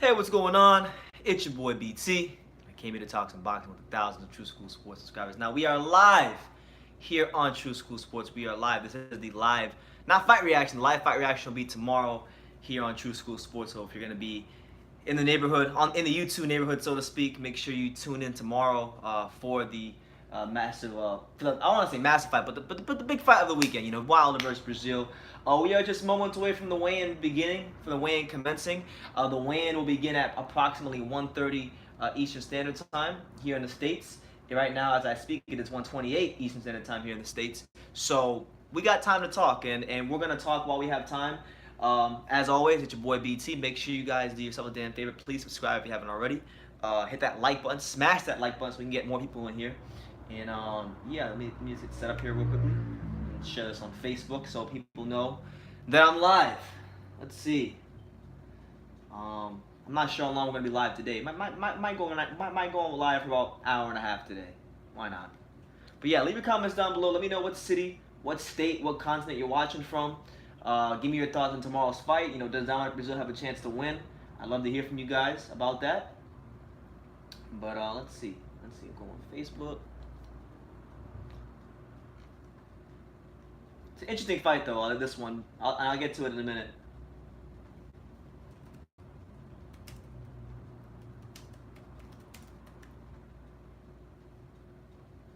Hey, what's going on? It's your boy BT. I came here to talk some boxing with thousands of True School Sports subscribers. Now, we are live here on True School Sports. We are live. This is the live, not fight reaction. The live fight reaction will be tomorrow here on True School Sports. So if you're going to be in the neighborhood, in the YouTube neighborhood, so to speak, make sure you tune in tomorrow for the massive, I don't want to say massive fight, but the big fight of the weekend, Wilder versus Breazeale. We are just moments away from the weigh-in beginning, from the weigh-in commencing. The weigh-in will begin at approximately 1:30 Eastern Standard Time here in the States. And right now, as I speak, it is 1:28 Eastern Standard Time here in the States. So we got time to talk, and we're going to talk while we have time. As always, it's your boy BT. Make sure you guys do yourself a damn favor. Please subscribe if you haven't already. Hit that like button, smash that like button so we can get more people in here. And yeah, let me just get set up here real quickly. Share this on Facebook so people know that I'm live. Let's see. I'm not sure how long we're gonna be live today. Might go live for about an hour and a half today. Why not? But yeah, leave your comments down below. Let me know what city, what state, what continent you're watching from. Give me your thoughts on tomorrow's fight. Does Dominic Breazeale have a chance to win? I'd love to hear from you guys about that. But let's see. Go on Facebook. It's an interesting fight, though. I like this one. I'll get to it in a minute.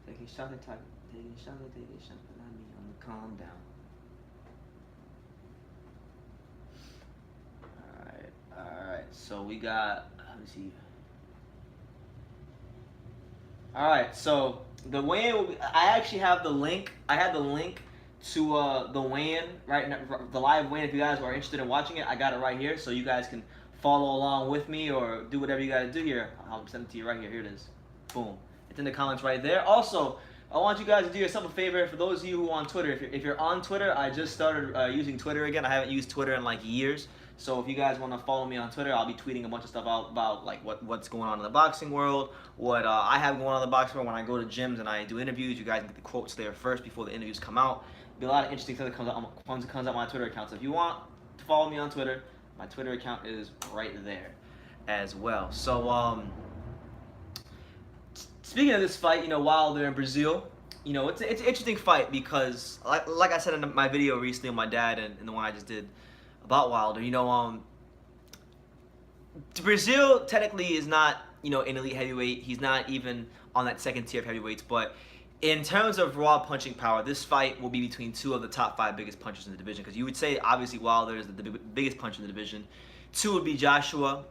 Taking shot at type. Taking shot at me. I'm gonna calm down. Alright. So we got. Let me see. Alright. So the weigh-in. I actually have the link. I had the link to the weigh-in right now, the live weigh-in. If you guys are interested in watching it, I got it right here, so you guys can follow along with me or do whatever you gotta do here. I'll send it to you right here. Here it is. Boom. It's in the comments right there. Also, I want you guys to do yourself a favor. For those of you who are on Twitter, if you're on Twitter, I just started using Twitter again. I haven't used Twitter in like years. So if you guys want to follow me on Twitter, I'll be tweeting a bunch of stuff out about like what's going on in the boxing world, what I have going on in the boxing world. When I go to gyms and I do interviews, you guys get the quotes there first before the interviews come out. Be a lot of interesting stuff that comes out on my Twitter account. So if you want to follow me on Twitter, my Twitter account is right there as well. So speaking of this fight, Wilder and Breazeale, it's an interesting fight because like I said in my video recently with my dad and the one I just did about Wilder, Breazeale technically is not an elite heavyweight. He's not even on that second tier of heavyweights, but in terms of raw punching power, this fight will be between two of the top 5 biggest punchers in the division. Because you would say, obviously, Wilder is the biggest puncher in the division. 2 would be Joshua.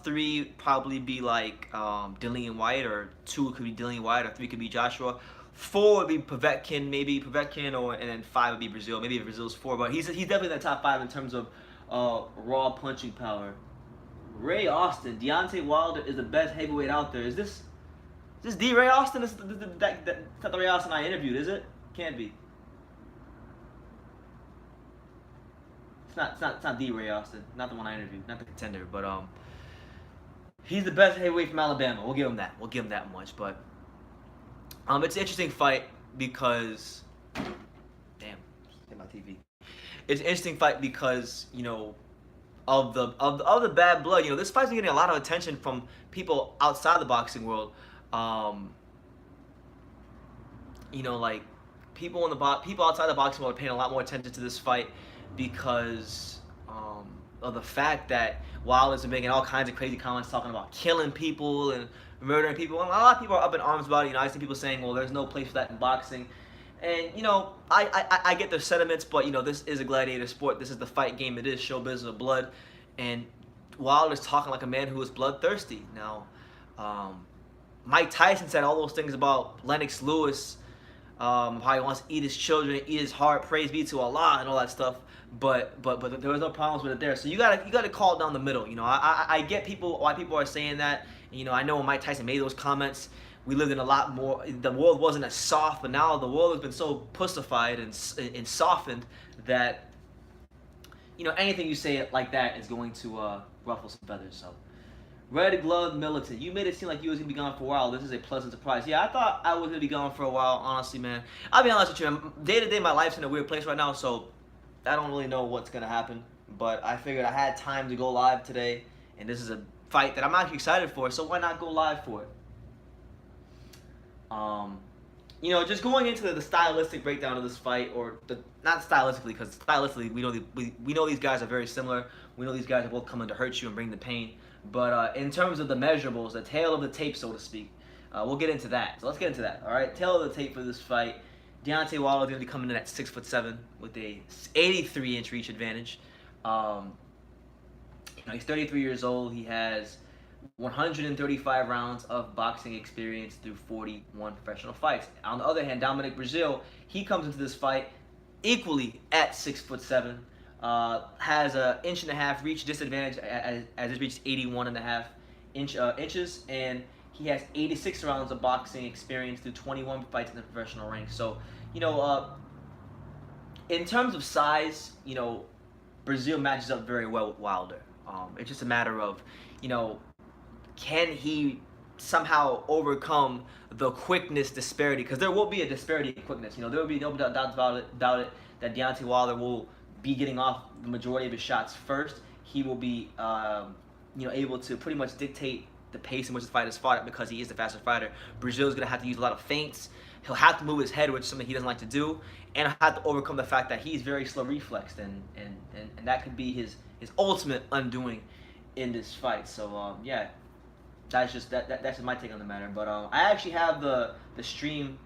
3 probably be like Dillian Whyte, or 2 could be Dillian Whyte, or 3 could be Joshua. 4 would be Povetkin, and then 5 would be Breazeale. Maybe Breazeale's 4, but he's definitely in the top 5 in terms of raw punching power. Ray Austin, Deontay Wilder is the best heavyweight out there. Is this D. Ray Austin? That's not the Ray Austin I interviewed, is it? Can't be. It's not D. Ray Austin. Not the one I interviewed. Not the contender. But he's the best heavyweight from Alabama. We'll give him that. We'll give him that much. But it's an interesting fight because, damn, hit my TV. It's an interesting fight because of the bad blood. This fight's been getting a lot of attention from people outside the boxing world. Like people outside the boxing world are paying a lot more attention to this fight because of the fact that Wilder's been making all kinds of crazy comments talking about killing people and murdering people. And a lot of people are up in arms about it. I see people saying, well, there's no place for that in boxing. And, I get their sentiments, but, this is a gladiator sport. This is the fight game. It is show business of blood. And Wilder's talking like a man who is bloodthirsty. Now, Mike Tyson said all those things about Lennox Lewis, how he wants to eat his children, eat his heart, praise be to Allah, and all that stuff. But there was no problems with it there. So you gotta call it down the middle. I get why people are saying that. I know when Mike Tyson made those comments, we lived in a lot more. The world wasn't as soft, but now the world has been so pussified and softened that anything you say like that is going to ruffle some feathers. So. Red Glove Militant, you made it seem like you was going to be gone for a while. This is a pleasant surprise. Yeah, I thought I was going to be gone for a while, honestly, man. I'll be honest with you, day to day, my life's in a weird place right now, so I don't really know what's going to happen. But I figured I had time to go live today and this is a fight that I'm actually excited for. So why not go live for it? You know, just going into the stylistic breakdown of this fight, or not stylistically, because stylistically we know these guys are very similar. We know these guys are both coming to hurt you and bring the pain. But in terms of the measurables, the tail of the tape, so to speak, we'll get into that. So let's get into that. All right, tail of the tape for this fight. Deontay Wilder is going to be coming in at 6'7" with a 83-inch reach advantage. You know, he's 33 years old. He has 135 rounds of boxing experience through 41 professional fights. On the other hand, Dominic Breazeale, he comes into this fight equally at 6'7", has an 1.5-inch reach disadvantage as his reach is 81.5 inches, and he has 86 rounds of boxing experience through 21 fights in the professional ranks. So, you know, in terms of size, you know, Breazeale matches up very well with Wilder. It's just a matter of, you know, can he somehow overcome the quickness disparity? Because there will be a disparity in quickness. You know, there will be no doubt about it that Deontay Wilder will be getting off the majority of his shots first. He will be, you know, able to pretty much dictate the pace in which the fight is fought because he is the faster fighter. Breazeale is going to have to use a lot of feints. He'll have to move his head, which is something he doesn't like to do, and he'll have to overcome the fact that he's very slow reflexed, and that could be his ultimate undoing in this fight. So yeah, that's just that's just my take on the matter. But I actually have the stream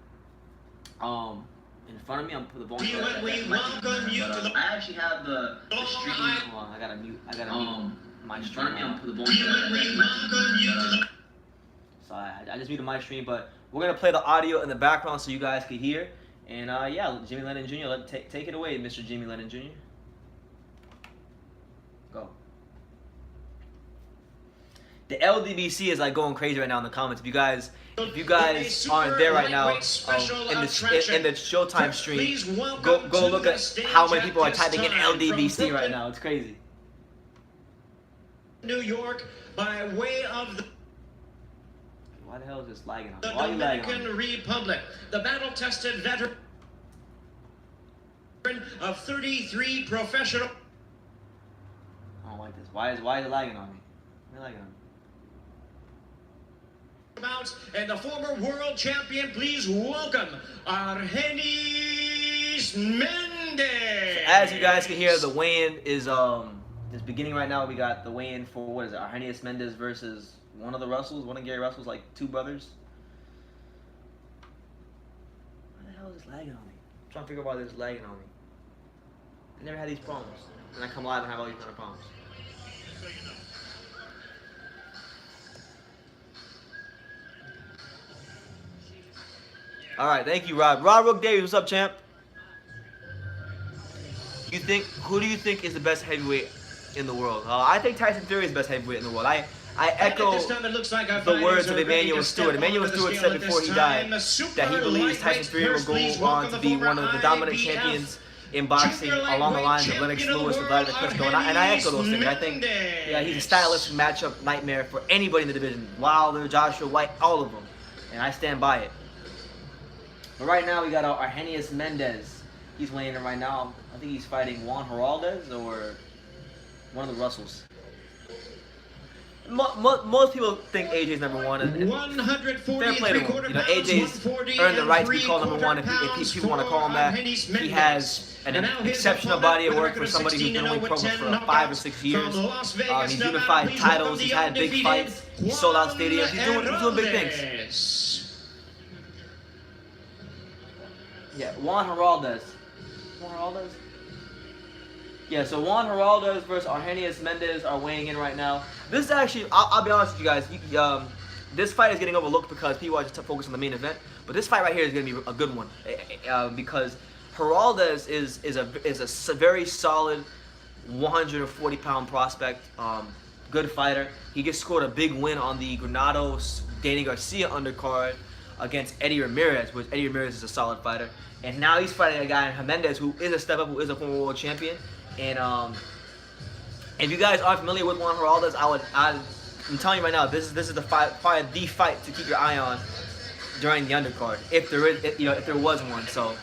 in front of me. I'm put the volume. I actually have the stream. Hold on, I gotta mute my stream. I'm put the volume. So I just muted my stream, but we're gonna play the audio in the background so you guys can hear. And yeah, Jimmy Lennon Jr. Take it away, Mr. Jimmy Lennon Jr. Go. The LDBC is like going crazy right now in the comments. If you guys aren't there right now in the Showtime stream, go look at how many people are typing in LDBC right now. It's crazy. New York by way of the Why the hell is this lagging on? The Dominican Republic, the battle-tested veteran of 33 professional. I don't like this. Why is it lagging on me? Why lagging on me? And the former world champion, please welcome Argenis Mendez. So as you guys can hear, the weigh-in is beginning right now. We got the weigh-in for what is it? Argenis Mendez versus one of the Russells, one of Gary Russell's, like two brothers. Why the hell is this lagging on me? I'm trying to figure out why this is lagging on me. I never had these problems, and I come live and have all these kind of problems. All right, thank you, Rod. Rod Rook Davies, what's up, champ? Who do you think is the best heavyweight in the world? I think Tyson Fury is the best heavyweight in the world. I echo the words of Emmanuel Stewart. Emmanuel Stewart said before he died that he believes Tyson Fury will go on to be one of the dominant champions in boxing along the lines of Lennox Lewis or Vladimir Klitschko. And I echo those things. I think, yeah, he's a stylistic matchup nightmare for anybody in the division. Wilder, Joshua White, all of them. And I stand by it. But right now we got Argenis Mendez. He's weighing in right now. I think he's fighting Juan Heraldez or one of the Russells. Most people think AJ's number one, and fair play to him. You know, AJ's earned the right to be called number one if people want to call him that. He has an exceptional body of work for somebody who's been only pro for 5 or 6 years. He's unified titles. He's had big fights. He sold out stadiums. He's doing big things. Yeah, Juan Heraldez. Yeah, so Juan Heraldez versus Argenis Mendez are weighing in right now. This is actually, I'll be honest with you guys, this fight is getting overlooked because people are just focused on the main event. But this fight right here is going to be a good one because Heraldez is a very solid 140-pound prospect, good fighter. He just scored a big win on the Granados Danny Garcia undercard against Eddie Ramirez, which Eddie Ramirez is a solid fighter. And now he's fighting a guy in Mendez who is a step up, who is a former world champion. And if you guys aren't familiar with Juan Heraldez, I'm telling you right now, this is the fight to keep your eye on during the undercard, if there is, if there was one. So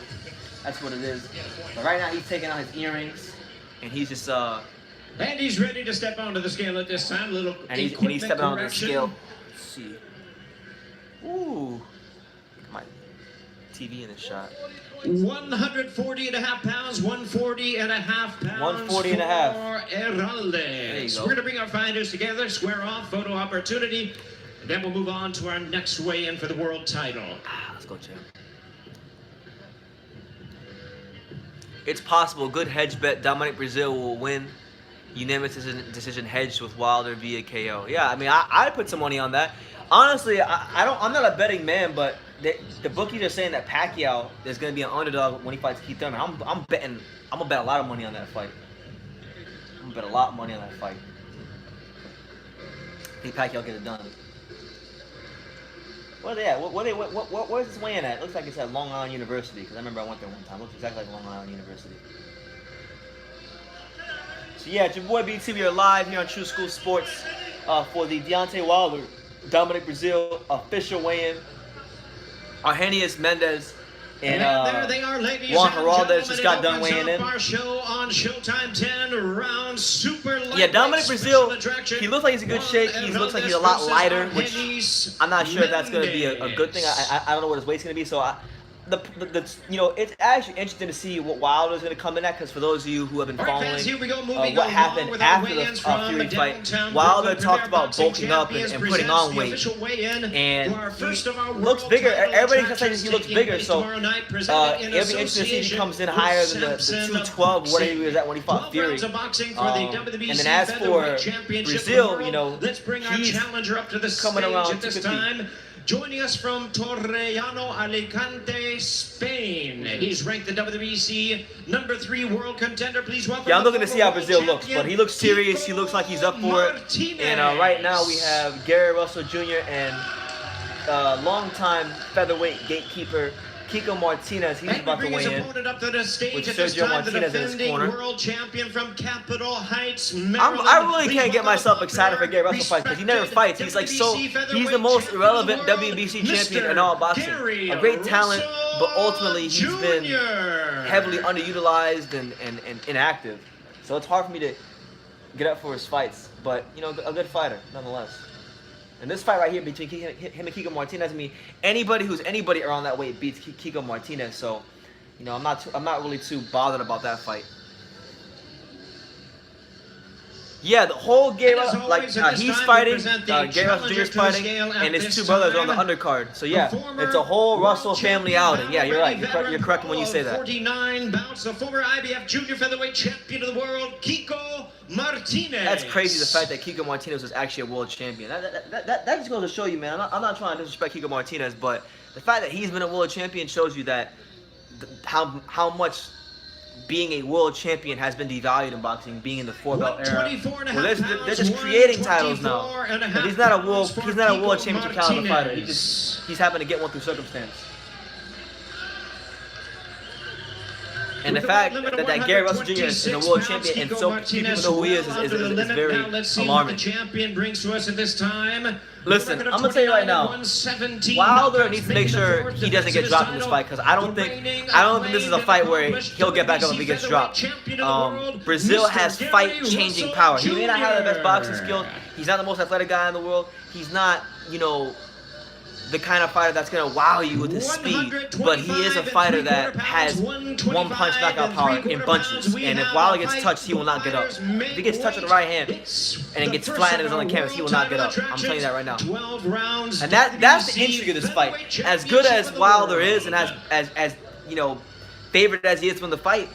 that's what it is. But right now he's taking out his earrings, and he's just And he's ready to step onto the scale at this time. Little And he's stepping onto the scale. Let's see. Ooh. My TV in the shot. 140 and a half pounds, 140 and a half pounds 140 and a half. for Heraldes. We're going to bring our fighters together, square off, photo opportunity, and then we'll move on to our next weigh-in for the world title. Let's go, champ. It's possible. Good hedge bet. Dominic Breazeale will win. Unanimous decision hedged with Wilder via KO. Yeah, I mean, I put some money on that. Honestly, I'm not a betting man, but the bookies are saying that Pacquiao is going to be an underdog when he fights Keith Thurman. I'm gonna bet a lot of money on that fight. I'm gonna bet a lot of money on that fight. I think Pacquiao get it done. Where are they at? Where's this weigh-in at? It looks like it's at Long Island University, because I remember I went there one time. It looks exactly like Long Island University. So yeah, it's your boy BT. We are live here on True School Sports for the Deontay Wilder, Dominic Breazeale official weigh-in. Arrhenius Mendez and there they are, ladies Juan and Heraldes just got done weighing in. Our show on Showtime 10 rounds, super Yeah, Dominic Breazeale, he looks like he's in good shape. He looks like he's a lot lighter, which I'm not sure if that's going to be a good thing. I don't know what his weight's going to be, so it's actually interesting to see what Wilder's going to come in at, because for those of you who have been following what happened after the Fury fight, Wilder talked about bulking up and putting on weight, and he looks bigger. Everybody says he looks bigger, so it'll be interesting to see if he comes in higher than the 212, whatever he was at when he fought Fury. And then as for Breazeale, he's coming around 250. Joining us from Torrellano, Alicante, Spain. He's ranked the WBC #3 world contender. Please welcome. Yeah, I'm looking to see how Breazeale looks, but he looks serious. He looks like he's up for it. And right now we have Gary Russell Jr. and longtime featherweight gatekeeper Kiko Martinez. He's about to weigh in with Sergio Martinez in his corner. World champion from Capitol Heights, Maryland. I really can't get myself excited for Gary Russell fights, because he never fights. He's like he's the most irrelevant WBC champion in all boxing. A great talent, but ultimately he's been heavily underutilized and inactive. So it's hard for me to get up for his fights, but a good fighter nonetheless. And this fight right here between him and Kiko Martinez, I mean, anybody who's anybody around that weight beats Kiko Martinez. So, I'm not really too bothered about that fight. Yeah, the whole Gary he's fighting, Gary Russell Jr. is fighting, and his two brothers are on the undercard. So yeah, it's a whole Russell family outing. Yeah, you're right. You're correct when you say that. 49 bouts, the former IBF junior featherweight champion of the world, Kiko Martinez. That's crazy, the fact that Kiko Martinez was actually a world champion. That just goes to show you, man. I'm not trying to disrespect Kiko Martinez, but the fact that he's been a world champion shows you that how much being a world champion has been devalued in boxing, being in the four-belt era. Well, they're just creating titles now. And he's not a world championship caliber fighter. He's happened to get one through circumstance. And the fact that Gary Russell Jr. is a world champion and so few people know who he is very alarming. Listen, I'm gonna tell you right now, Wilder needs to make sure he doesn't get dropped in this fight, because I don't think this is a fight where he'll get back up if he gets dropped. Breazeale has fight-changing power. He may not have the best boxing skills. He's not the most athletic guy in the world. He's not, the kind of fighter that's going to wow you with his speed, but he is a fighter that has one-punch knockout power in bunches, and if Wilder gets touched, he will not get up. If he gets touched with the right hand and gets flattened on the canvas, he will not get up. I'm telling you that right now. And that's the intrigue of this fight. As good as Wilder is, and as favored as he is from the fight,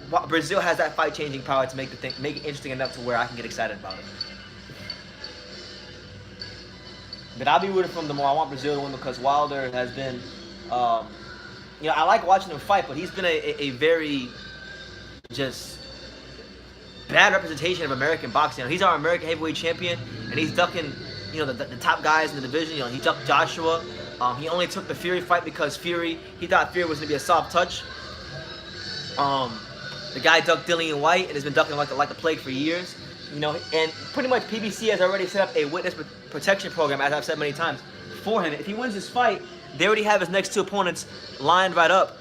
Breazeale has that fight-changing power to make it interesting enough to where I can get excited about it. But I'll be rooting for him the more. I want Breazeale to win, because Wilder has been, I like watching him fight, but he's been a very just bad representation of American boxing. He's our American heavyweight champion, and he's ducking, the top guys in the division. He ducked Joshua. He only took the Fury fight because he thought Fury was going to be a soft touch. The guy ducked Dillian White and has been ducking like the plague for years. And pretty much PBC has already set up a witness protection program, as I've said many times, for him. If he wins this fight, they already have his next two opponents lined right up,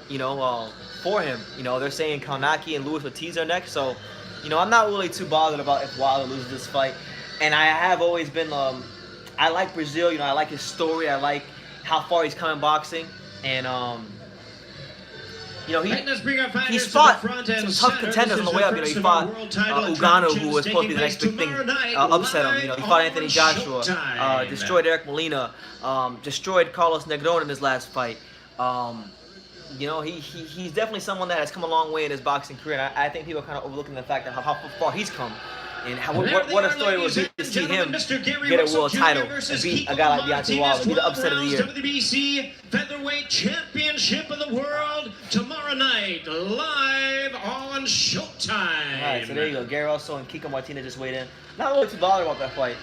for him. They're saying Kalnaki and Luis Ortiz are next, so You know, I'm not really too bothered about if Wilder loses this fight, and I have always been. I like Breazeale. You know, I like his story. I like how far he's come in boxing, and you know, he's fought some tough contenders on the way up. You know, he fought Ugano, who was supposed to be the next big thing, upset him. You know, he fought Anthony Joshua, destroyed Eric Molina, destroyed Carlos Negron in his last fight. You know, he's definitely someone that has come a long way in his boxing career, and I think people are kind of overlooking the fact that how far he's come. And what a story it would be to see him get a world title and beat a guy like Deontay Wilder, be the upset of the year. WBC Featherweight Championship of the World tomorrow night, live on Showtime. All right, so there you go. Gary Russell and Kiko Martinez just weighed in. Not really too bothered about that fight.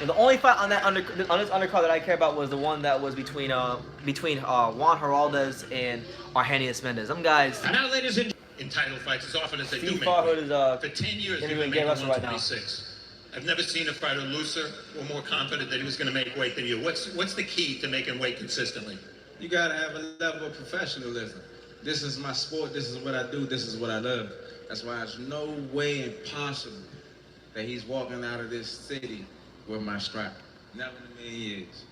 And the only fight on this undercard that I care about was the one that was between Juan Heraldez and Arrhenius Mendez. Them guys. And now, ladies and in title fights as often as they do Steve make Farhood is for 10 years he's been making Russell right now. 126. I've never seen a fighter looser or more confident that he was going to make weight than you. What's the key to making weight consistently? You got to have a level of professionalism. This is my sport. This is what I do. This is what I love. That's why there's no way impossible that he's walking out of this city with my strap. Never in a million years.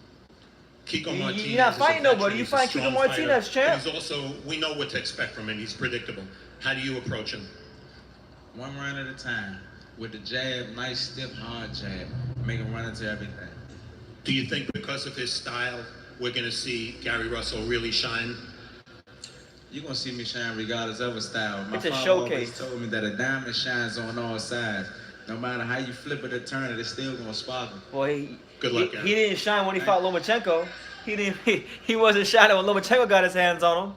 Kiko Martinez. You're not fighting nobody. You fight Kiko Martinez, champ. He's also, we know what to expect from him. He's predictable. How do you approach him? One round at a time. With the jab, nice, stiff, hard jab. Make him run into everything. Do you think because of his style, we're going to see Gary Russell really shine? You're going to see me shine regardless of his style. My It's a father showcase. always told me that a diamond shines on all sides. No matter how you flip it or turn it, it's still going to sparkle. Well, Good luck, he didn't shine when he fought Lomachenko. He wasn't shining when Lomachenko got his hands on him.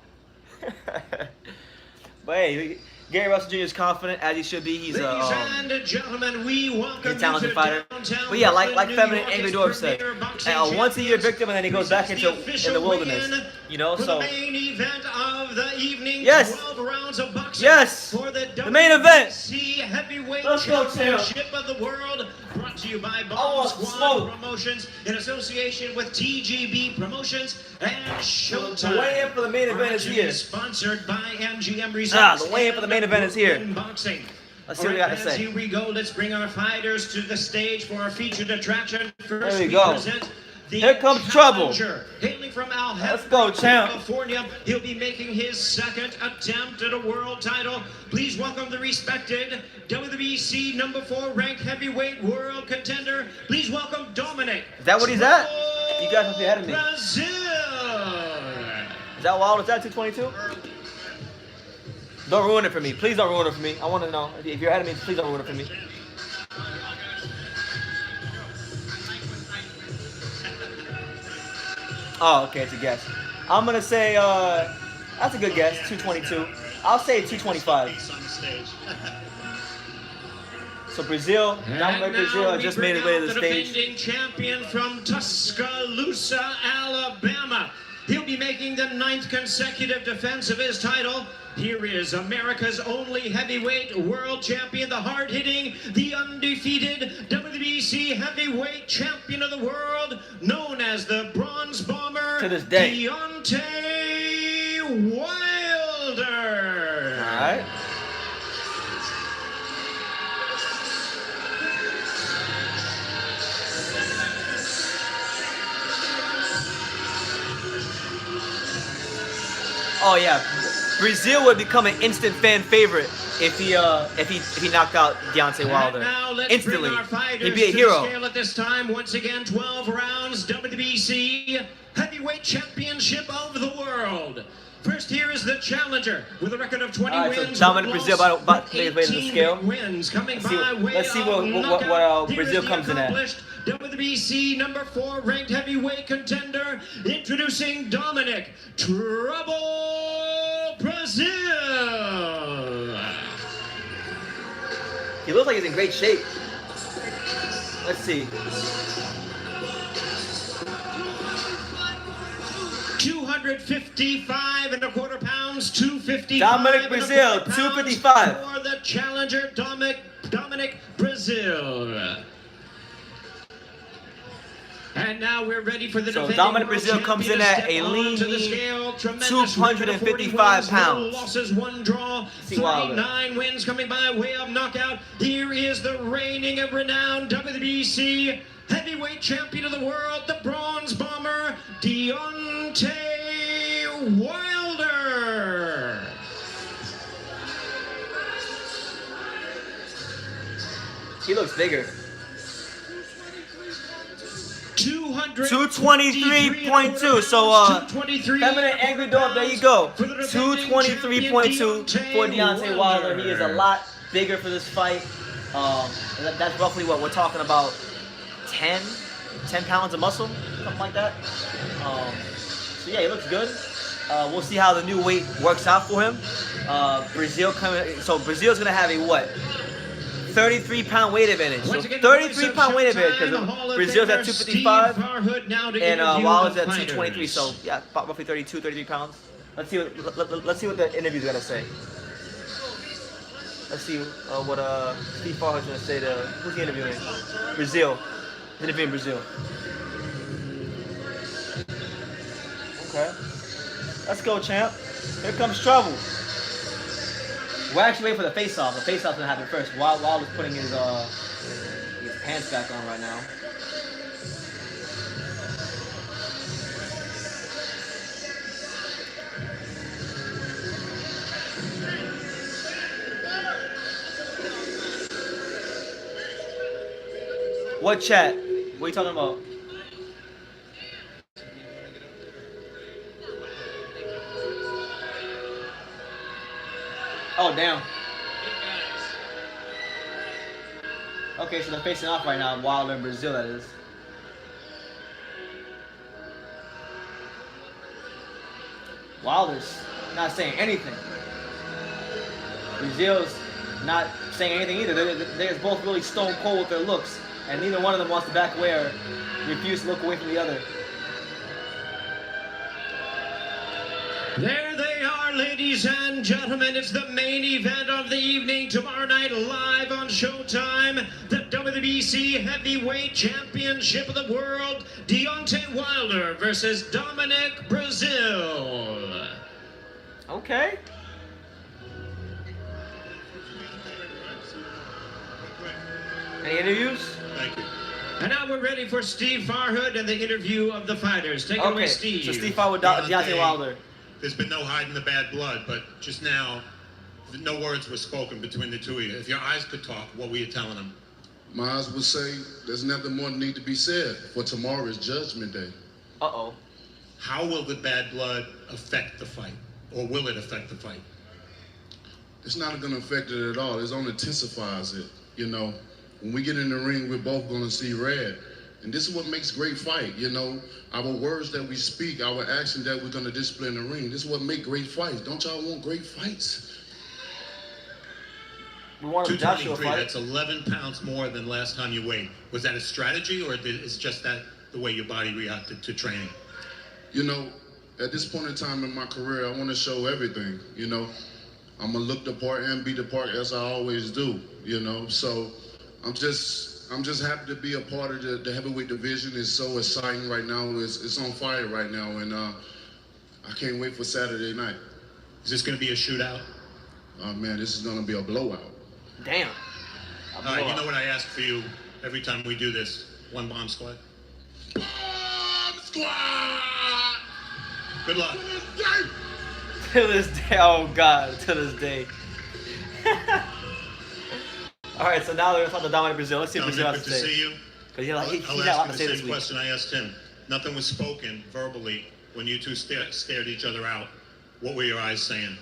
But hey, Gary Russell Jr. is confident, as he should be. He's ladies and gentlemen, we welcome a talented you to fighter. downtown But yeah, like Brooklyn, Feminine New Angry York's Dwarf said, premier boxing a once-a-year champions victim, and then he goes back into in the wilderness. You know, for so the main event of the evening, yes, 12 rounds of boxing yes, for the main event. WBC Heavyweight Let's go, Championship of the World, brought to you by Bomb Squad Promotions in association with TGB Promotions and Showtime. The weigh-in for the main event is here. Sponsored by MGM Resorts. The weigh-in for the main event is here. Boxing. Let's see what we got to say. Here we go. Let's bring our fighters to the stage for our featured attraction. First, There we go. present the Here comes trouble. challenger. Hailing from Let's go, champ. California, he'll be making his second attempt at a world title. Please welcome the respected WBC number 4 ranked heavyweight world contender. Please welcome Dominic. Is that what he's at? You guys must be ahead of me. Breazeale. Is that Wilder? Is that 222? Don't ruin it for me. Please don't ruin it for me. I want to know. If you're ahead of me, please don't ruin it for me. Oh, okay, it's a guess. I'm going to say, that's a good guess, 222. I'll say 225. So Breazeale, Dominic Breazeale just made his way to the stage. Defending champion from Tuscaloosa, Alabama. He'll be making the 9th consecutive defense of his title. Here is America's only heavyweight world champion, the hard-hitting, the undefeated WBC heavyweight champion of the world, known as the Bronze Bomber, to this day, Deontay Wilder. All right. Oh yeah, Breazeale would become an instant fan favorite if he knocked out Deontay Wilder. Instantly, he'd be a hero. At this time, once again, 12 rounds, WBC Heavyweight Championship of the World. First, here is the challenger with a record of 20 wins. So Dominic Breazeale about to make his way to the scale. Wins coming let's see what Breazeale comes in at. WBC number 4 ranked heavyweight contender, introducing Dominic Trouble Breazeale. He looks like he's in great shape. Let's see. 255.25 pounds, 255. Dominic Breazeale, 255. For the challenger, Dominic Breazeale. And now we're ready for the So defending Dominic world Breazeale comes in champion at to a step lean, onto the mean scale. Tremendous 255 140 pounds. wins, no losses, 1 draw, See Wilder. 39 wins coming by way of knockout. Here is the reigning and renowned WBC heavyweight champion of the world, the Bronze Bomber, Deontay Wilder. He looks bigger. 223.2. So, feminine angry dog, there you go. 223.2 for Deontay Wilder. He is a lot bigger for this fight. That's roughly what we're talking about. 10 pounds of muscle, something like that. So yeah, he looks good. We'll see how the new weight works out for him. Breazeale coming. So Breazeale's gonna have a what? 33-pound weight advantage. So 33-pound weight advantage because Breazeale's at 255 and Wilder's at 223. So yeah, about roughly 33 pounds. Let's see what the interview's gonna say. Let's see what Steve Farhood's gonna say to who's he interviewing? Breazeale. He's interviewing Breazeale. Okay. Let's go, champ. Here comes trouble. We're actually waiting for the face-off. The face-off's gonna happen first. Wilder's putting his pants back on right now. What chat? What are you talking about? Oh, damn. Okay, so they're facing off right now. Wilder and Breazeale, that is. Wilder's not saying anything. Breazeale's not saying anything either. They're both really stone cold with their looks. And neither one of them wants to back away or refuse to look away from the other. There they are, ladies and gentlemen. It's the main event of the evening. Tomorrow night, live on Showtime, the WBC Heavyweight Championship of the World. Deontay Wilder versus Dominic Breazeale. Okay. Any interviews? Thank you. And now we're ready for Steve Farhood and the interview of the fighters. Take it away, Okay, Steve. so Steve Farhood, Deontay Wilder. There's been no hiding the bad blood, but just now, no words were spoken between the two of you. If your eyes could talk, what were you telling them? My eyes would say there's nothing more need to be said, for tomorrow is Judgment Day. Uh-oh. How will the bad blood affect the fight? Or will it affect the fight? It's not going to affect it at all. It only intensifies it. You know, when we get in the ring, we're both going to see red. And this is what makes great fight, you know. Our words that we speak, our action that we're going to display in the ring, this is what makes great fights. Don't y'all want great fights? We want a Joshua 223, fight. that's 11 pounds more than last time you weighed. Was that a strategy, or is just that the way your body reacted to training? You know, at this point in time in my career, I want to show everything, you know. I'm going to look the part and be the part as I always do, you know. So I'm just happy to be a part of the heavyweight division. It's so exciting right now. It's on fire right now, and I can't wait for Saturday night. Is this going to be a shootout? Oh man, this is going to be a blowout. Damn. All right, you know what I ask for you every time we do this? One bomb squad. Bomb squad! Good luck. To this day, oh God, to this day. All right, so now we're talking to Dominic Breazeale. Let's see what Breazeale Dominic, has to good to say. see you. Because he's I'll got a lot to ask say you this the same week. question I asked him. Nothing was spoken verbally when you two stared each other out. What were your eyes saying?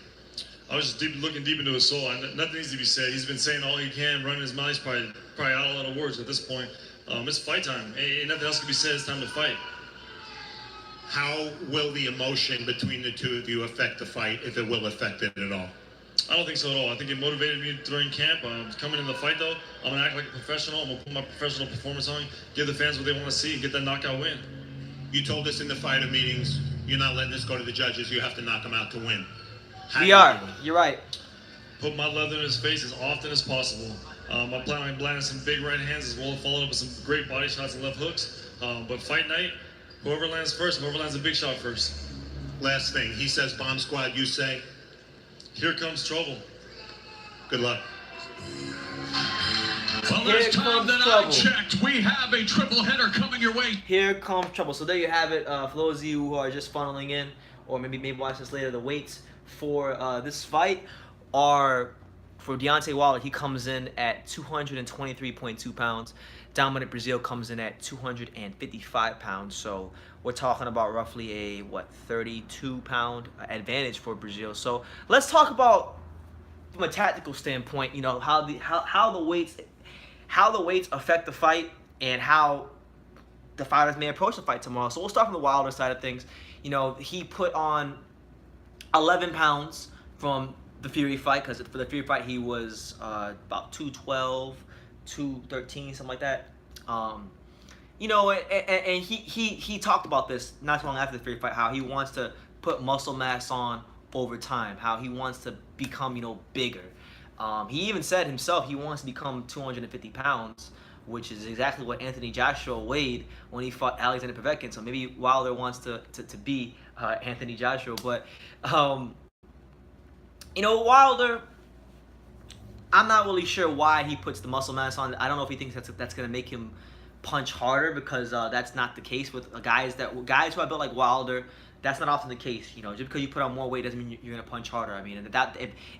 I was just looking deep into his soul. Nothing needs to be said. He's been saying all he can, running his mouth. He's probably out a lot of words at this point. It's fight time. Ain't nothing else can be said. It's time to fight. How will the emotion between the two of you affect the fight, if it will affect it at all? I don't think so at all. I think it motivated me during camp. Coming in the fight, though, I'm going to act like a professional. I'm going to put my professional performance on, give the fans what they want to see, and get that knockout win. You told us in the fighter meetings, you're not letting this go to the judges. You have to knock them out to win. How do We you are. do it? You're right. Put my leather in his face as often as possible. I plan on landing some big right hands as well, followed up with some great body shots and left hooks. But fight night, whoever lands first, whoever lands a big shot first. Last thing, he says bomb squad, you say, Here comes trouble. good luck. Well, Here last time comes that trouble. I checked, we have a triple header coming your way. Here comes trouble. So there you have it. For those of you who are just funneling in, or maybe watch this later, the weights for this fight are for Deontay Wilder. He comes in at 223.2 pounds. Dominic Breazeale comes in at 255 pounds. So we're talking about roughly a 32-pound advantage for Breazeale. So let's talk about from a tactical standpoint. You know how the weights affect the fight and how the fighters may approach the fight tomorrow. So we'll start from the Wilder side of things. You know, he put on 11 pounds from the Fury fight, because for the Fury fight he was about 212, 213, something like that. You know, and he talked about this not too long after the Fury fight, how he wants to put muscle mass on over time, how he wants to become, you know, bigger. He even said himself he wants to become 250 pounds, which is exactly what Anthony Joshua weighed when he fought Alexander Povetkin. So maybe Wilder wants to be Anthony Joshua. But, you know, Wilder, I'm not really sure why he puts the muscle mass on. I don't know if he thinks that's going to make him punch harder, because that's not the case with guys who are built like Wilder. That's not often the case. You know, just because you put on more weight doesn't mean you're gonna punch harder. I mean,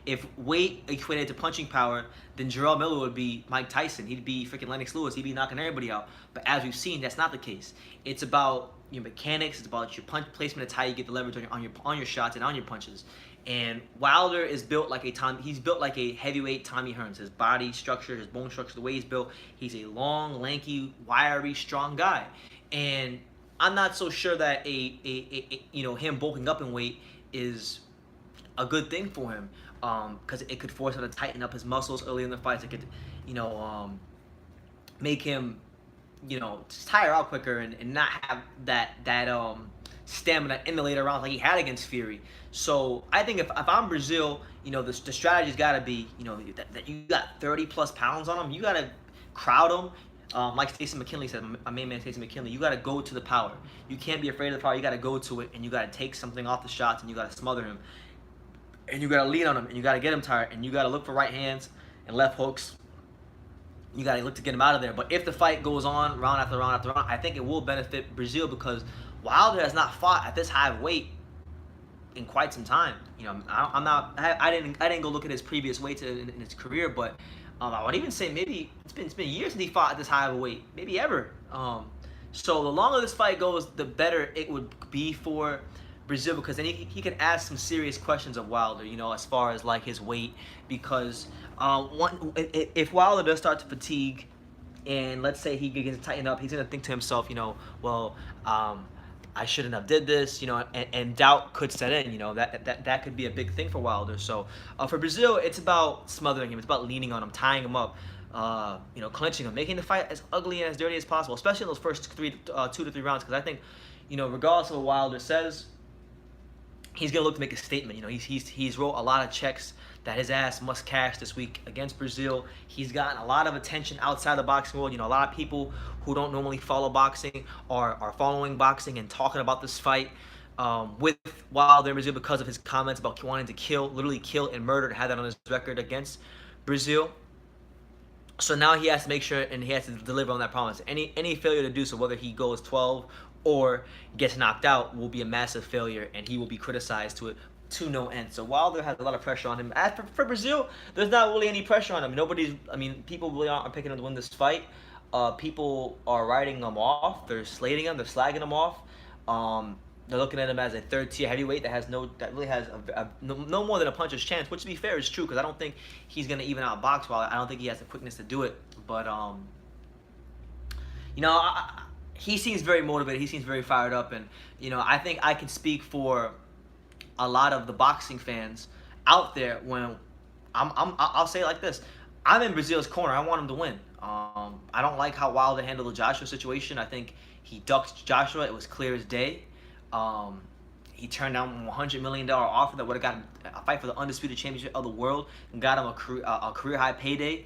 if weight equated to punching power, then Jarrell Miller would be Mike Tyson. He'd be freaking Lennox Lewis. He'd be knocking everybody out. But as we've seen, that's not the case. It's about your mechanics. It's about your punch placement. It's how you get the leverage on your shots and on your punches. And Wilder is built like he's built like a heavyweight Tommy Hearns. His body structure, his bone structure, the way he's built, he's a long, lanky, wiry, strong guy. And I'm not so sure that you know, him bulking up in weight is a good thing for him, because it could force him to tighten up his muscles early in the fights. It could, you know, make him, you know, just tire out quicker and not have that stamina in the later rounds like he had against Fury. So I think if I'm Breazeale, you know, the strategy's got to be, you know, that you got 30 plus pounds on him. You got to crowd him. Like Stacey McKinley said, my main man Stacey McKinley, you got to go to the power. You can't be afraid of the power. You got to go to it, and you got to take something off the shots, and you got to smother him, and you got to lean on him, and you got to get him tired, and you got to look for right hands and left hooks. You got to look to get him out of there. But if the fight goes on round after round after round, I think it will benefit Breazeale, because Wilder has not fought at this high weight in quite some time. You know, I didn't go look at his previous weights in his career, but I would even say maybe it's been years since he fought at this high of a weight, maybe ever. So the longer this fight goes, the better it would be for Breazeale, because then he can ask some serious questions of Wilder, you know, as far as like his weight. Because if Wilder does start to fatigue, and let's say he begins to tighten up, he's gonna think to himself, you know, well, I shouldn't have did this, you know, and doubt could set in, you know, that could be a big thing for Wilder. So for Breazeale, it's about smothering him, it's about leaning on him, tying him up, you know, clinching him, making the fight as ugly and as dirty as possible, especially in those first 2 to 3 rounds, because I think, you know, regardless of what Wilder says, he's gonna look to make a statement. You know, he's wrote a lot of checks that his ass must cash this week against Breazeale. He's gotten a lot of attention outside the boxing world. You know, a lot of people who don't normally follow boxing are following boxing and talking about this fight with Wilder and Breazeale because of his comments about wanting to literally kill and murder, and had that on his record against Breazeale. So now he has to make sure, and he has to deliver on that promise. Any failure to do so, whether he goes 12 or gets knocked out, will be a massive failure, and he will be criticized to no end. So Wilder has a lot of pressure on him. As for Breazeale, there's not really any pressure on him. People really aren't picking him to win this fight. People are writing him off. They're slating him. They're slagging him off. They're looking at him as a third-tier heavyweight that really has no more than a puncher's chance. Which, to be fair, is true, because I don't think he's gonna even outbox Wilder. I don't think he has the quickness to do it. But you know, he seems very motivated. He seems very fired up, and you know, I think I can speak for a lot of the boxing fans out there when I'll say it like this: I'm in Breazeale's corner. I want him to win. I don't like how Wilder handled the Joshua situation. I think he ducked Joshua. It was clear as day. He turned down a $100 million offer that would have gotten a fight for the undisputed championship of the world and got him a career high payday,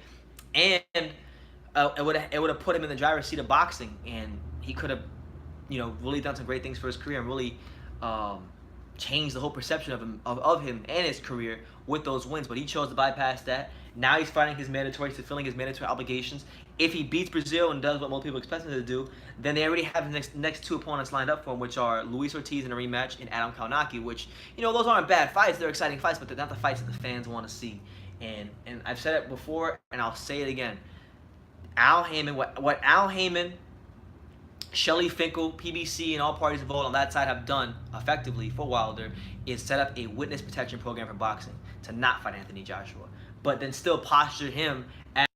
and it would have put him in the driver's seat of boxing. And he could have, really done some great things for his career and really changed the whole perception of him and his career with those wins. But he chose to bypass that. Now he's fighting his mandatory, fulfilling his mandatory obligations. If he beats Breazeale and does what most people expect him to do, then they already have the next two opponents lined up for him, which are Luis Ortiz in a rematch and Adam Kaunaki, which, those aren't bad fights. They're exciting fights, but they're not the fights that the fans want to see. And I've said it before, and I'll say it again. Al Heyman, what Al Heyman, Shelley Finkel, PBC, and all parties involved on that side have done effectively for Wilder is set up a witness protection program for boxing to not fight Anthony Joshua, but then still posture him as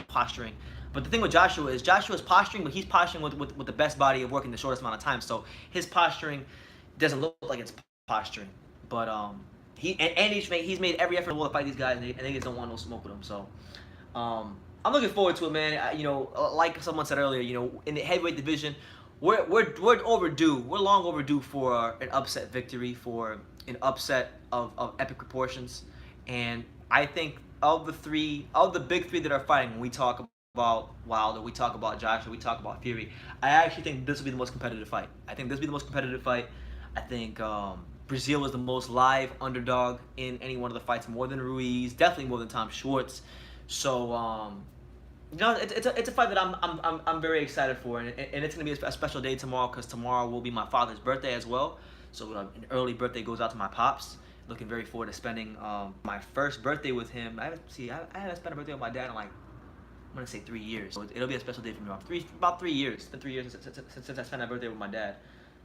posturing. But the thing with Joshua is Joshua's posturing, but he's posturing with the best body of work in the shortest amount of time. So his posturing doesn't look like it's posturing. But he's made every effort in the world to fight these guys, and they just don't want no smoke with him. So I'm looking forward to it, man. Like someone said earlier, in the heavyweight division, we're overdue. We're long overdue for an upset victory, for an upset of epic proportions. And I think of the big three that are fighting, when we talk about Wilder, we talk about Joshua, we talk about Fury, I actually think this will be the most competitive fight. I think Breazeale is the most live underdog in any one of the fights, more than Ruiz, definitely more than Tom Schwartz. So it's a fight that I'm very excited for, and it's gonna be a special day tomorrow, because tomorrow will be my father's birthday as well. So an early birthday goes out to my pops. Looking very forward to spending my first birthday with him. I haven't spent a birthday with my dad in I'm gonna say 3 years. So it'll be a special day for me. About 3 years. It's been 3 years since I spent that birthday with my dad,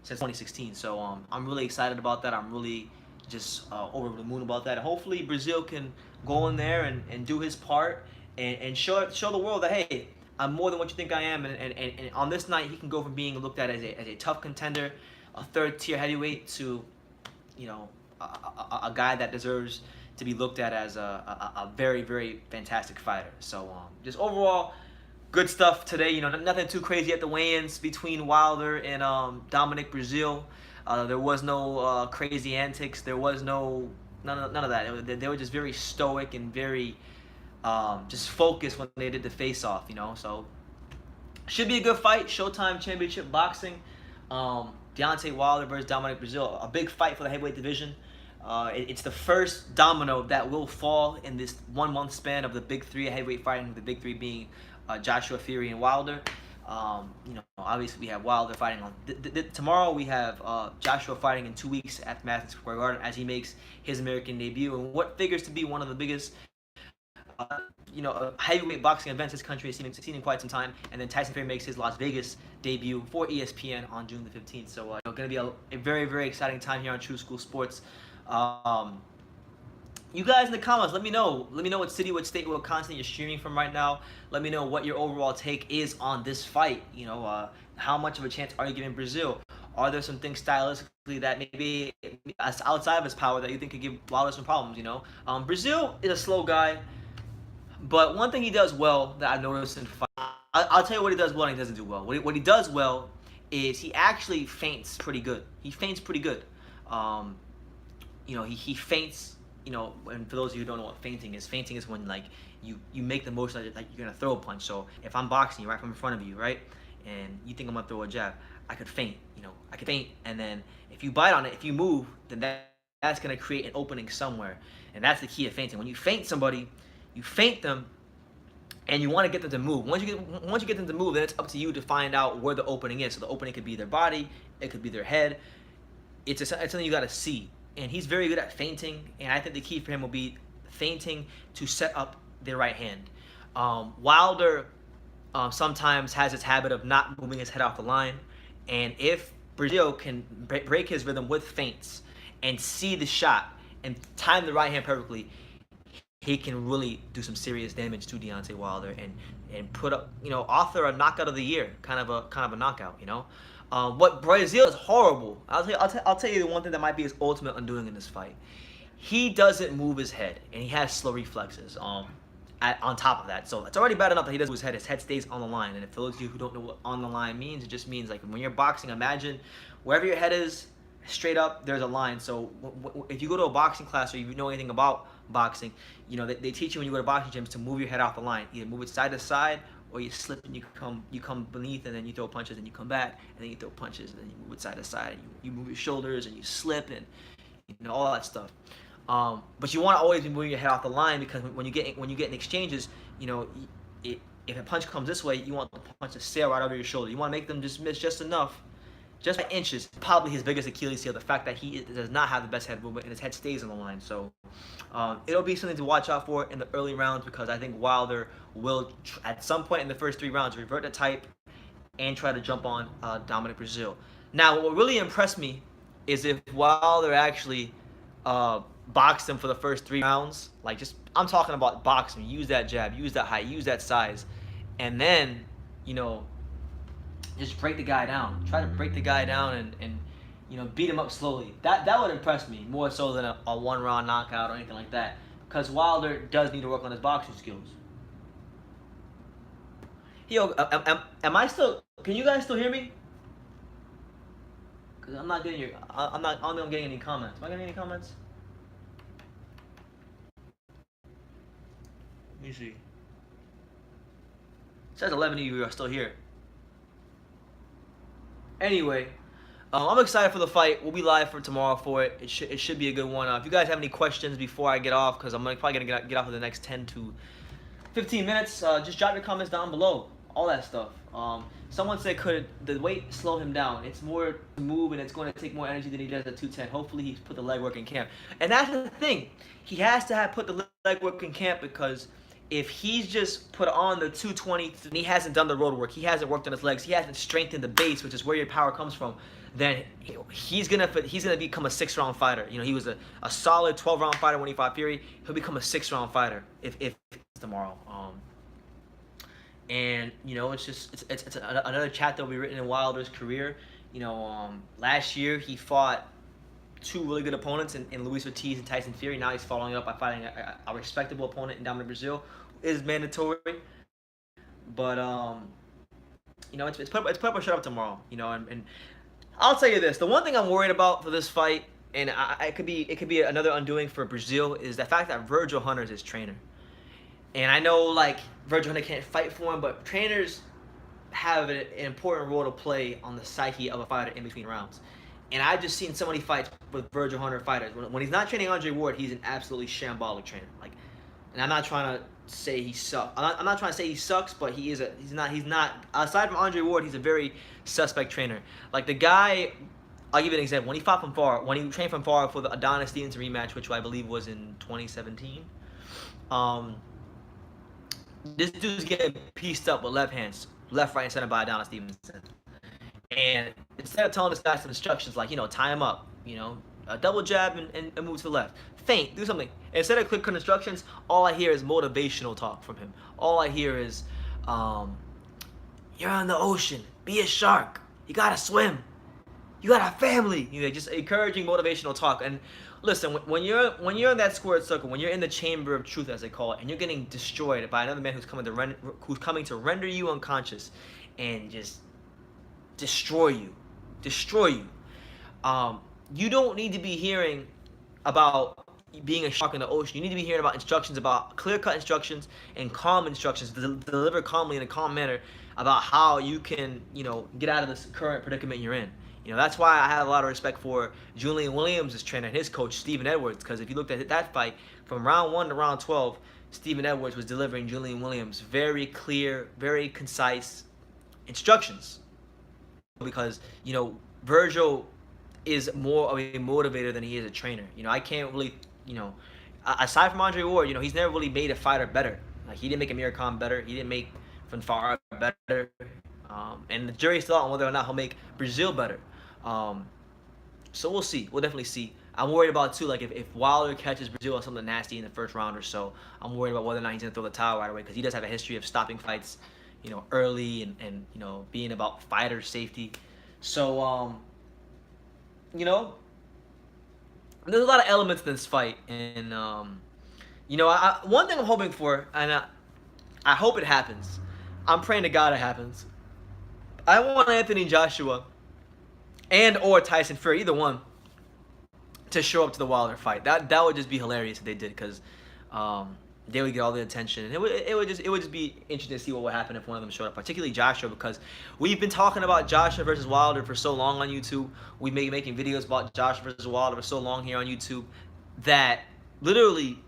since 2016. So I'm really excited about that. I'm really just over the moon about that. And hopefully Breazeale can go in there and do his part and show the world that, hey, I'm more than what you think I am. And on this night, he can go from being looked at as a tough contender, a third-tier heavyweight, to a guy that deserves to be looked at as a very, very fantastic fighter. So just overall, good stuff today. Nothing too crazy at the weigh-ins between Wilder and Dominic Breazeale. There was no crazy antics. There was none of that. They were just very stoic and very just focused when they did the face-off. So should be a good fight. Showtime Championship Boxing. Deontay Wilder versus Dominic Breazeale. A big fight for the heavyweight division. It's the first domino that will fall in this 1 month span of the big three of heavyweight fighting. The big three being Joshua, Fury, and Wilder. Obviously we have Wilder fighting on tomorrow. We have Joshua fighting in 2 weeks at Madison Square Garden as he makes his American debut, and what figures to be one of the biggest heavyweight boxing events this country has seen in quite some time. And then Tyson Fury makes his Las Vegas debut for ESPN on June the 15th. So going to be a very, very exciting time here on True School Sports. You guys in the comments, let me know what city, what state, what continent you're streaming from right now. Let me know what your overall take is on this fight. How much of a chance are you giving Breazeale? Are there some things stylistically that maybe outside of his power that you think could give Wilder some problems? Breazeale is a slow guy, but one thing he does well that I've noticed in fight, I'll tell you what he does well and he doesn't do well. What he does well is he actually feints pretty good. He feints pretty good. He feints. And for those of you who don't know what feinting is when you make the motion like you're gonna throw a punch. So if I'm boxing you right from in front of you, right, and you think I'm gonna throw a jab, I could feint. I could feint, and then if you bite on it, if you move, then that's gonna create an opening somewhere, and that's the key of feinting. When you feint somebody, you feint them, and you want to get them to move. Once you get them to move, then it's up to you to find out where the opening is. So the opening could be their body, it could be their head. It's something you gotta see. And he's very good at feinting, and I think the key for him will be feinting to set up their right hand. Wilder sometimes has this habit of not moving his head off the line, and if Breazeale can break his rhythm with feints and see the shot and time the right hand perfectly, he can really do some serious damage to Deontay Wilder and put up, author a knockout of the year, kind of a knockout, What Breazeale is horrible. I'll tell you the one thing that might be his ultimate undoing in this fight. He doesn't move his head, and he has slow reflexes. On top of that, so it's already bad enough that he doesn't move his head. His head stays on the line, and for those of you who don't know what on the line means, it just means like when you're boxing, imagine wherever your head is, straight up, there's a line. So if you go to a boxing class or you know anything about boxing, they teach you when you go to boxing gyms to move your head off the line, either move it side to side or you slip and you come beneath and then you throw punches and you come back and then you throw punches and then you move it side to side and you move your shoulders and you slip and all that stuff. But you want to always be moving your head off the line, because when you get in exchanges, if a punch comes this way, you want the punch to sail right over your shoulder. You want to make them just miss just enough, just by inches. Probably his biggest Achilles heel, the fact that he does not have the best head movement and his head stays on the line. So it'll be something to watch out for in the early rounds, because I think Wilder will, at some point in the first 3 rounds, revert to type and try to jump on Dominic Breazeale. Now, what really impressed me is if Wilder actually boxed him for the first 3 rounds, like I'm talking about boxing, use that jab, use that height, use that size, and then, just break the guy down. Try to break the guy down and beat him up slowly. That would impress me more so than a 1-round knockout or anything like that, because Wilder does need to work on his boxing skills. Yo, am I still? Can you guys still hear me? Cause I'm not getting I don't think I'm getting any comments. Am I getting any comments? Let me see. It says 11 of you are still here. Anyway, I'm excited for the fight. We'll be live for tomorrow for it. It should be a good one. If you guys have any questions before I get off, because I'm probably gonna get off in the next 10 to 15 minutes, just drop your comments down below. All that stuff. Someone said, could the weight slow him down? It's more to move, and it's going to take more energy than he does at 210. Hopefully, he's put the legwork in camp. And that's the thing. He has to have put the legwork in camp, because if he's just put on the 220 and he hasn't done the road work, he hasn't worked on his legs, he hasn't strengthened the base, which is where your power comes from, then he's gonna become a 6-round fighter. He was a solid 12-round fighter when he fought Fury. He'll become a 6-round fighter if it's tomorrow. And it's another chapter will be written in Wilder's career. Last year he fought 2 really good opponents in Luis Ortiz and Tyson Fury. Now he's following it up by fighting a respectable opponent in Dominic Breazeale, who is mandatory. But it's put up or shut up tomorrow. And I'll tell you this: the one thing I'm worried about for this fight, and it could be another undoing for Breazeale, is the fact that Virgil Hunter is his trainer. And I know, Virgil Hunter can't fight for him, but trainers have an important role to play on the psyche of a fighter in between rounds. And I've just seen so many fights with Virgil Hunter fighters. When he's not training Andre Ward, he's an absolutely shambolic trainer. And I'm not trying to say he sucks. I'm not trying to say he sucks, but he's not. Aside from Andre Ward, he's a very suspect trainer. The guy, I'll give you an example. When he trained from Farah for the Adonis Stevenson rematch, which I believe was in 2017. This dude's getting pieced up with left hands, left, right, and center by Adonis Stevenson. And instead of telling this guy some instructions like, tie him up, a double jab and move to the left, feint, do something. Instead of quick instructions, all I hear is motivational talk from him. All I hear is, you're on the ocean, be a shark, you gotta swim, you got a family. Just encouraging motivational talk. And listen, when you're in that squared circle, when you're in the chamber of truth, as they call it, and you're getting destroyed by another man who's coming to render you unconscious and just destroy you, you don't need to be hearing about being a shark in the ocean. You need to be hearing about instructions, about clear-cut instructions and calm instructions, delivered calmly in a calm manner, about how you can, get out of this current predicament you're in. That's why I have a lot of respect for Julian Williams' trainer and his coach, Stephen Edwards, because if you looked at that fight, from round 1 to round 12, Stephen Edwards was delivering Julian Williams very clear, very concise instructions. Because, Virgil is more of a motivator than he is a trainer. I can't really, aside from Andre Ward, he's never really made a fighter better. He didn't make Amir Khan better. He didn't make Fanfara better. And the jury's still out on whether or not he'll make Breazeale better. So we'll see. We'll definitely see. I'm worried about, too, if Wilder catches Breazeale on something nasty in the first round or so, I'm worried about whether or not he's going to throw the towel right away, because he does have a history of stopping fights, early and being about fighter safety. So, there's a lot of elements to this fight. And, one thing I'm hoping for, and I hope it happens. I'm praying to God it happens. I want Anthony Joshua and or Tyson Fury, either one, to show up to the Wilder fight. That would just be hilarious if they did, because they would get all the attention, and it would just be interesting to see what would happen if one of them showed up, particularly Joshua, because we've been talking about Joshua versus Wilder for so long on YouTube. We've been making videos about Joshua versus Wilder for so long here on YouTube that literally,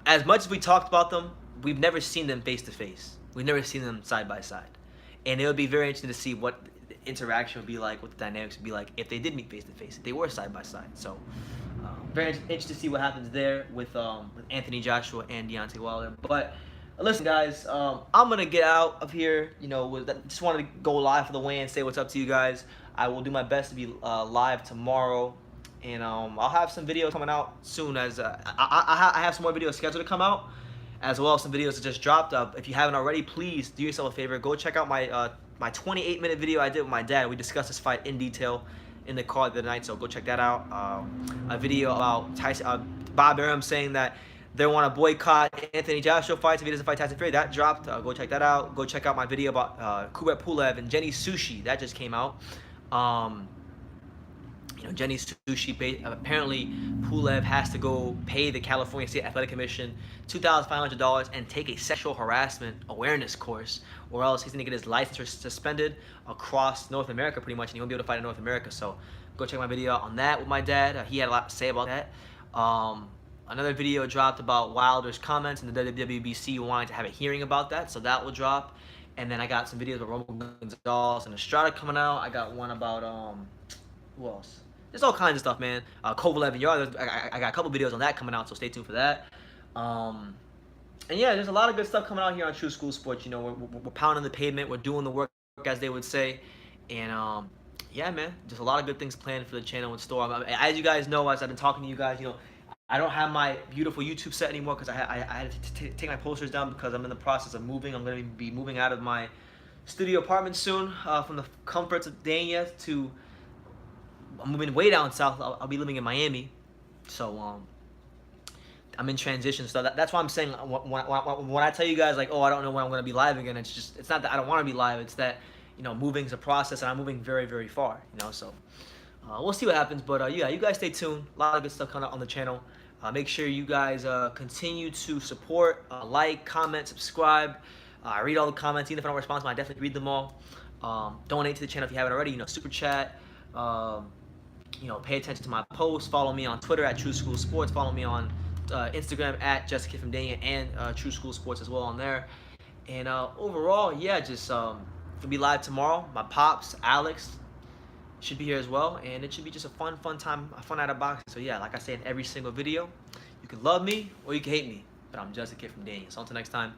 as much as we talked about them, we've never seen them face to face. We've never seen them side by side, and it would be very interesting to see what the interaction would be like, what the dynamics would be like if they did meet face to face, if they were side by side. So. Very interested to see what happens there with Anthony Joshua and Deontay Wilder. But listen, guys, I'm gonna get out of here. You know, just wanted to go live for the weigh-in, say what's up to you guys. I will do my best to be live tomorrow, and I'll have some videos coming out soon. As I have some more videos scheduled to come out, as well as some videos that just dropped. If you haven't already, please do yourself a favor. Go check out my 28-minute video I did with my dad. We discussed this fight in detail in the card the night, so go check that out. A video about Bob Arum saying that they want to boycott Anthony Joshua fights if he doesn't fight Tyson Fury. That dropped. Go check that out. Go check out my video about Kubrat Pulev and Jenny Sushi. That just came out. You know, Jenny Sushi, apparently Pulev has to go pay the California State Athletic Commission $2,500 and take a sexual harassment awareness course, or else he's going to get his license suspended across North America pretty much, and he won't be able to fight in North America. So go check my video on that with my dad. He had a lot to say about that. Another video dropped about Wilder's comments and the WWBC wanting to have a hearing about that, so that will drop. And then I got some videos about Roman Gonzalez and Estrada coming out. I got one about, who else? There's all kinds of stuff, man. Kovalev and Yard. I got a couple videos on that coming out, so stay tuned for that. And yeah, there's a lot of good stuff coming out here on True School Sports. You know, we're pounding the pavement. We're doing the work, as they would say. And yeah, man, just a lot of good things planned for the channel in store. As you guys know, as I've been talking to you guys, you know, I don't have my beautiful YouTube set anymore because I had to take my posters down because I'm in the process of moving. I'm going to be moving out of my studio apartment soon, from the comforts of Dania to... I'm moving way down south. I'll be living in Miami, so I'm in transition. So that's why I'm saying when I tell you guys like, oh, I don't know when I'm gonna be live again. It's not that I don't want to be live. It's that, you know, moving's a process, and I'm moving very, very far. You know, so we'll see what happens. But yeah, you guys stay tuned. A lot of good stuff coming out on the channel. Make sure you guys continue to support, like, comment, subscribe. I read all the comments. Even if I don't respond to them, I definitely read them all. Donate to the channel if you haven't already. You know, super chat. You know, pay attention to my posts. Follow me on Twitter at True School Sports. Follow me on Instagram at Jessica from Dania and True School Sports as well on there. And overall, yeah, just we'll be live tomorrow. My pops, Alex, should be here as well, and it should be just a fun time, a fun night of boxing. So yeah, like I say in every single video, you can love me or you can hate me, but I'm just a kid from Dania. So until next time.